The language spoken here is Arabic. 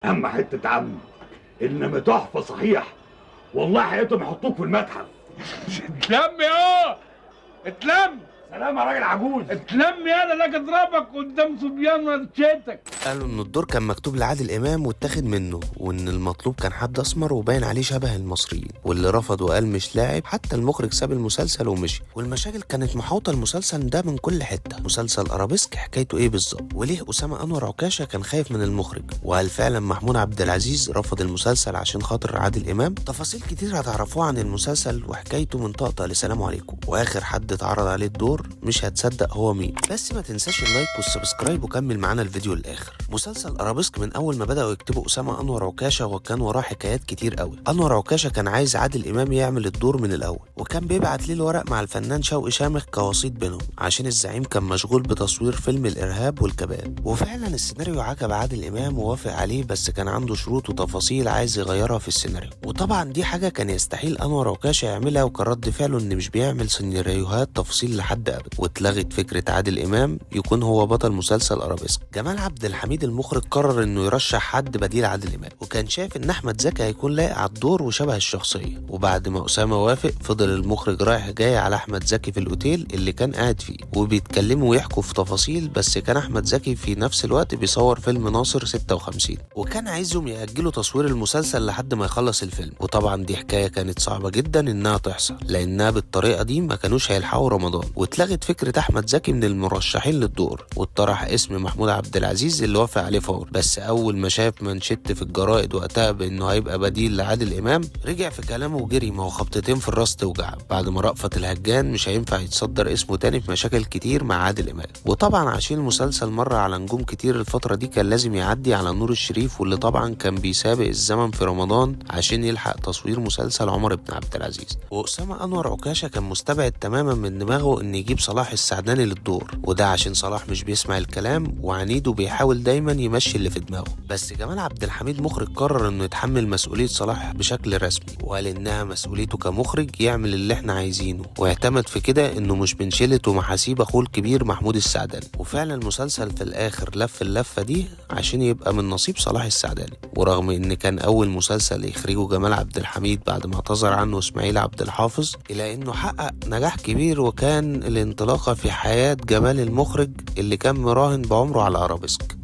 اما حته عم، انما تحفه صحيح. والله حياتهم يحطوك في المتحف. اتلم يا اتلم. سلام يا راجل عجوز. اتلم يالا لك اضربك قدام صبيان رشيتك. قالوا ان الدور كان مكتوب لعادل امام واتاخد منه، وان المطلوب كان حد اسمر وباين عليه شبه المصريين، واللي رفض وقال مش لاعب. حتى المخرج ساب المسلسل ومشي، والمشاكل كانت محاوطه المسلسل ده من كل حته. مسلسل ارابيسك حكايته ايه بالظبط؟ وليه اسامه انور عكاشه كان خايف من المخرج؟ وهل فعلا محمود عبد العزيز رفض المسلسل عشان خاطر عادل امام؟ تفاصيل كتير هتعرفوها عن المسلسل وحكايته من طقطقه لسلام عليكم. واخر حد اتعرض عليه الدور مش هتصدق هو مين. بس ما تنساش اللايك والسبسكرايب وكمل معانا الفيديو للاخر. مسلسل ارابيسك من اول ما بداوا يكتبوا اسامه انور عكاشه وكان وراه حكايات كتير قوي. انور عكاشه كان عايز عادل امام يعمل الدور من الاول، وكان بيبعت ليه الورق مع الفنان شوقي شامخ كوسيط بينهم، عشان الزعيم كان مشغول بتصوير فيلم الارهاب والكباب. وفعلا السيناريو عجب عادل امام ووافق عليه، بس كان عنده شروط وتفاصيل عايز يغيرها في السيناريو. وطبعا دي حاجه كان يستحيل انور عكاشه يعملها، وكان رد فعله ان مش بيعمل سيناريوهات تفاصيل لحد ابدا. واتلغت فكره عادل امام يكون هو بطل مسلسل ارابيسك. جمال عبد الحميد المخرج قرر انه يرشح حد بديل عادل امام، وكان شايف ان احمد زكي هيكون لايق على الدور وشبه الشخصيه. وبعد ما اسامه وافق، فضل المخرج رايح جاي على احمد زكي في الاوتيل اللي كان قاعد فيه، وبيتكلموا ويحكوا في تفاصيل. بس كان احمد زكي في نفس الوقت بيصور فيلم ناصر 56، وكان عايزهم ياجلوا تصوير المسلسل لحد ما يخلص الفيلم. وطبعا دي حكايه كانت صعبه جدا انها تحصل، لانها بالطريقه دي ما كانوش هيلحقوا رمضان. واتلغت فكره احمد زكي من المرشحين للدور، واتطرح اسم محمود عبد العزيز اللي وافق عليه فور. بس اول ما شاف منشط في الجرائد وقتها بانه هيبقى بديل لعادل امام، رجع في كلامه وجري. ما هو خبطتين في الراس توجع، بعد ما رأفت الهجان مش هينفع يتصدر اسمه تاني في مشاكل كتير مع عادل امام. وطبعا عشان المسلسل مر على نجوم كتير الفتره دي، كان لازم يعدي على نور الشريف، واللي طبعا كان بيسابق الزمن في رمضان عشان يلحق تصوير مسلسل عمر بن عبد العزيز. واسامه انور عكاشه كان مستبعد تماما من دماغه ان يجيب صلاح السعداني للدور، وده عشان صلاح مش بيسمع الكلام وعنيد وبيحاول دايما يمشي اللي في دماغه. بس جمال عبد الحميد مخرج قرر انه يتحمل مسؤوليه صلاح بشكل رسمي، وقال انها مسؤوليته كمخرج يعمل اللي احنا عايزينه، واعتمد في كده انه مش من شله ومحاسيب اخوه الكبير محمود السعداني. وفعلا المسلسل في الاخر لف اللفه دي عشان يبقى من نصيب صلاح السعداني. ورغم ان كان اول مسلسل يخرجه جمال عبد الحميد بعد ما اعتذر عنه اسماعيل عبد الحافظ، الا انه حقق نجاح كبير، وكان الانطلاقه في حياه جمال المخرج اللي كان مراهن بعمره على ارابيسك.